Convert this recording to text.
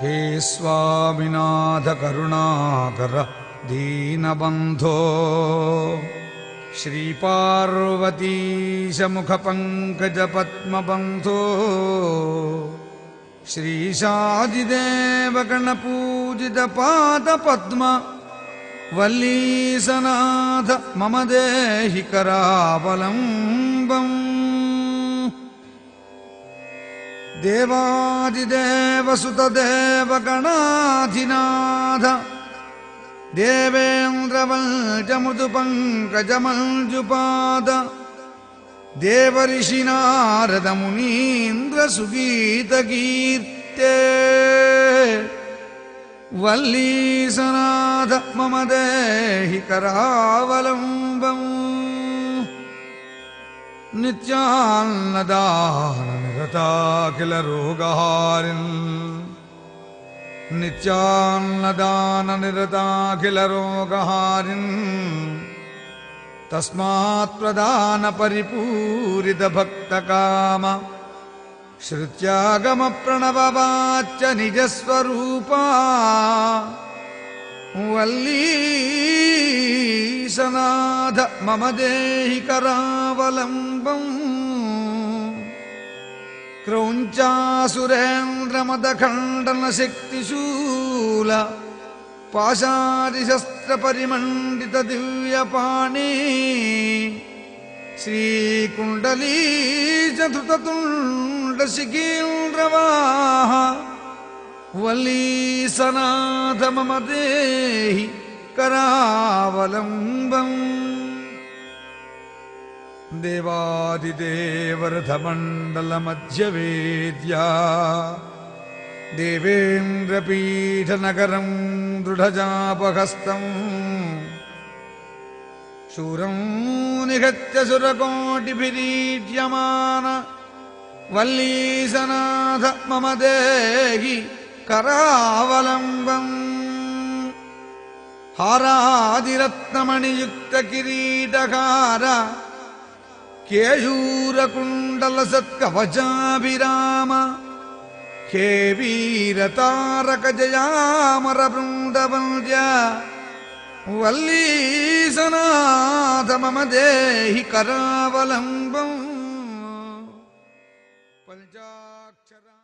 हे स्वामिनाथ करुणाकर दीनबन्धो श्रीपार्वतीश मुखपङ्कजपद्मबन्धो श्रीशादिदेव गणपूजितपादपद्म वल्लीसनाथ मम देहि करावलम्बम् देवादिदेवसुतदेव गणाधिनाथ देवेन्द्रवल्जमृदुपङ्कजमञ्जुपाद देवऋषिनारदमुनीन्द्रसुगीतकीर्ते वल्लीसनाथ मम देहि करावलम्बम् नित्यान्नदाननिरताखिलरोगहारिन् नित्यान्नदाननिरताखिलरोगहारिन् तस्मात्प्रदानपरिपूरितभक्तकाम श्रुत्यागमप्रणववाच्य निजस्वरूपा वल्लीसनाथ मम देहि करावलम्बम् क्रौञ्चासुरेन्द्रमदखण्डनशक्तिशूल पाशादिशस्त्रपरिमण्डितदिव्यपाणि श्रीकुण्डलीचधृततुण्डशिखीन्द्रवाह वल्लीसनाथ मम देहि करावलम्बम् देवादिदेवरथमण्डलमध्यवेद्या देवेन्द्रपीठनगरं दृढजापहस्तम् शूरं निहत्य सुरकोटिभिरीड्यमान वल्लीसनाथ मम देहि करावलम्बम् हारादिरत्नमणियुक्तकिरीटकार केयूरकुण्डलसत्कवचाभिराम हे वीरतारकजयामरवृन्दवन्द्य वल्लीसनाथ मम देहि करावलम्बम् पंचाक्षरा